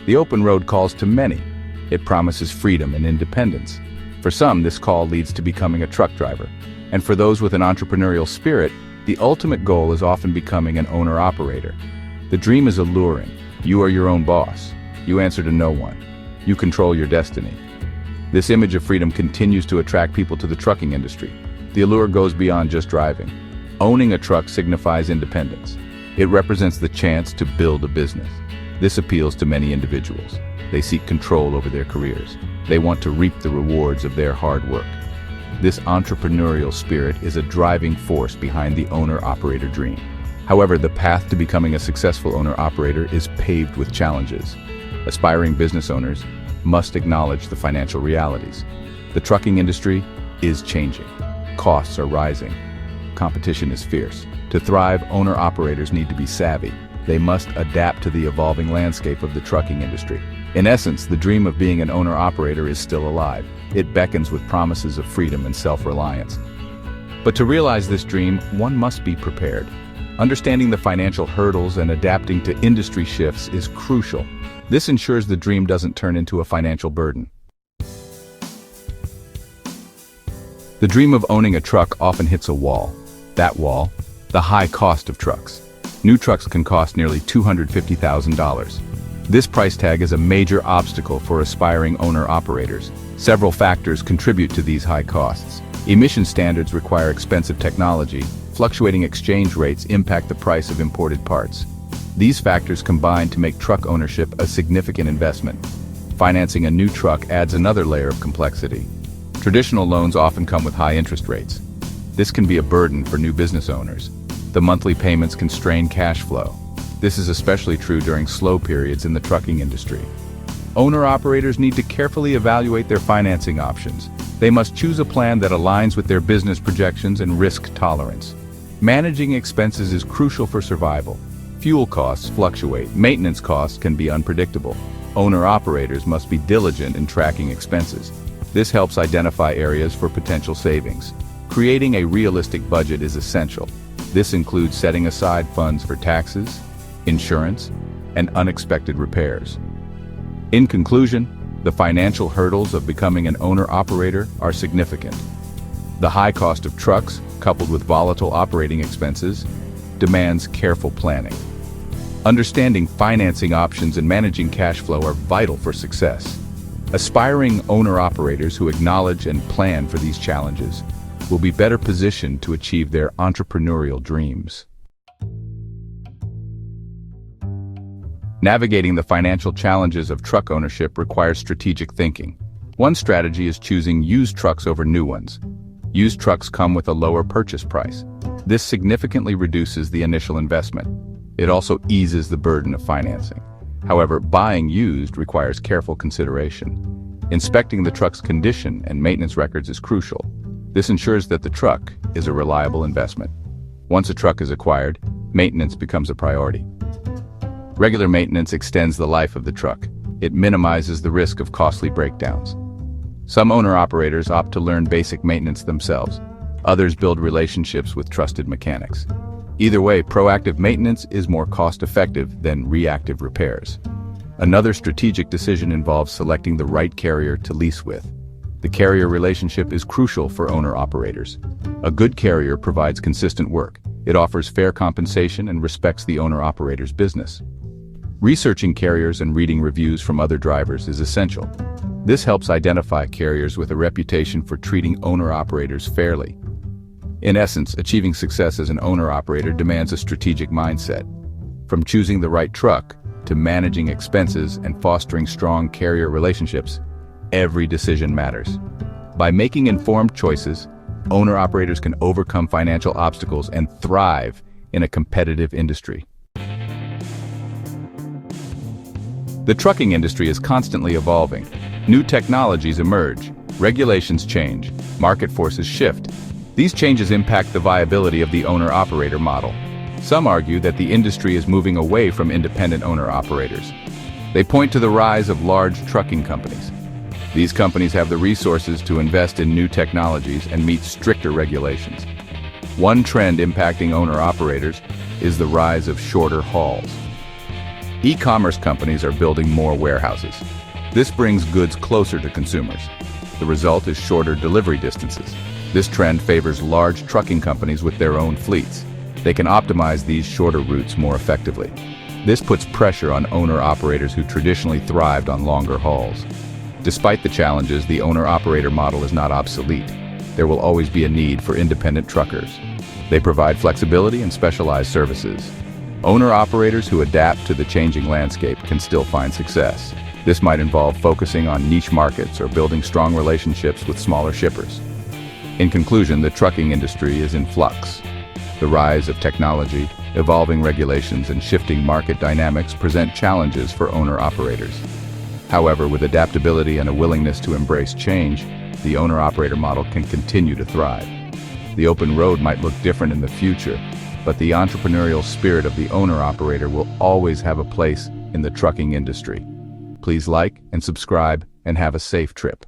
The open road calls to many. It promises freedom and independence. For some, this call leads to becoming a truck driver. And for those with an entrepreneurial spirit, the ultimate goal is often becoming an owner-operator. The dream is alluring. You are your own boss. You answer to no one. You control your destiny. This image of freedom continues to attract people to the trucking industry. The allure goes beyond just driving. Owning a truck signifies independence. It represents the chance to build a business. This appeals to many individuals. They seek control over their careers. They want to reap the rewards of their hard work. This entrepreneurial spirit is a driving force behind the owner-operator dream. However, the path to becoming a successful owner-operator is paved with challenges. Aspiring business owners must acknowledge the financial realities. The trucking industry is changing. Costs are rising. Competition is fierce. To thrive, owner-operators need to be savvy. They must adapt to the evolving landscape of the trucking industry. In essence, the dream of being an owner-operator is still alive. It beckons with promises of freedom and self-reliance. But to realize this dream, one must be prepared. Understanding the financial hurdles and adapting to industry shifts is crucial. This ensures the dream doesn't turn into a financial burden. The dream of owning a truck often hits a wall. That wall, the high cost of trucks. New trucks can cost nearly $250,000. This price tag is a major obstacle for aspiring owner-operators. Several factors contribute to these high costs. Emission standards require expensive technology. Fluctuating exchange rates impact the price of imported parts. These factors combine to make truck ownership a significant investment. Financing a new truck adds another layer of complexity. Traditional loans often come with high interest rates. This can be a burden for new business owners. The monthly payments can strain cash flow. This is especially true during slow periods in the trucking industry. Owner-operators need to carefully evaluate their financing options. They must choose a plan that aligns with their business projections and risk tolerance. Managing expenses is crucial for survival. Fuel costs fluctuate. Maintenance costs can be unpredictable. Owner-operators must be diligent in tracking expenses. This helps identify areas for potential savings. Creating a realistic budget is essential. This includes setting aside funds for taxes, insurance, and unexpected repairs. In conclusion, the financial hurdles of becoming an owner-operator are significant. The high cost of trucks, coupled with volatile operating expenses, demands careful planning. Understanding financing options and managing cash flow are vital for success. Aspiring owner-operators who acknowledge and plan for these challenges will be better positioned to achieve their entrepreneurial dreams. Navigating the financial challenges of truck ownership requires strategic thinking. One strategy is choosing used trucks over new ones. Used trucks come with a lower purchase price. This significantly reduces the initial investment. It also eases the burden of financing. However, buying used requires careful consideration. Inspecting the truck's condition and maintenance records is crucial. This ensures that the truck is a reliable investment. Once a truck is acquired, maintenance becomes a priority. Regular maintenance extends the life of the truck. It minimizes the risk of costly breakdowns. Some owner-operators opt to learn basic maintenance themselves. Others build relationships with trusted mechanics. Either way, proactive maintenance is more cost-effective than reactive repairs. Another strategic decision involves selecting the right carrier to lease with. The carrier relationship is crucial for owner-operators. A good carrier provides consistent work. It offers fair compensation and respects the owner-operator's business. Researching carriers and reading reviews from other drivers is essential. This helps identify carriers with a reputation for treating owner-operators fairly. In essence, achieving success as an owner-operator demands a strategic mindset. From choosing the right truck to managing expenses and fostering strong carrier relationships, every decision matters. By making informed choices, owner-operators can overcome financial obstacles and thrive in a competitive industry. The trucking industry is constantly evolving. New technologies emerge, regulations change, market forces shift. These changes impact the viability of the owner-operator model. Some argue that the industry is moving away from independent owner-operators. They point to the rise of large trucking companies. These companies have the resources to invest in new technologies and meet stricter regulations. One trend impacting owner-operators is the rise of shorter hauls. E-commerce companies are building more warehouses. This brings goods closer to consumers. The result is shorter delivery distances. This trend favors large trucking companies with their own fleets. They can optimize these shorter routes more effectively. This puts pressure on owner-operators who traditionally thrived on longer hauls. Despite the challenges, the owner-operator model is not obsolete. There will always be a need for independent truckers. They provide flexibility and specialized services. Owner-operators who adapt to the changing landscape can still find success. This might involve focusing on niche markets or building strong relationships with smaller shippers. In conclusion, the trucking industry is in flux. The rise of technology, evolving regulations, and shifting market dynamics present challenges for owner-operators. However, with adaptability and a willingness to embrace change, the owner-operator model can continue to thrive. The open road might look different in the future, but the entrepreneurial spirit of the owner-operator will always have a place in the trucking industry. Please like and subscribe and have a safe trip.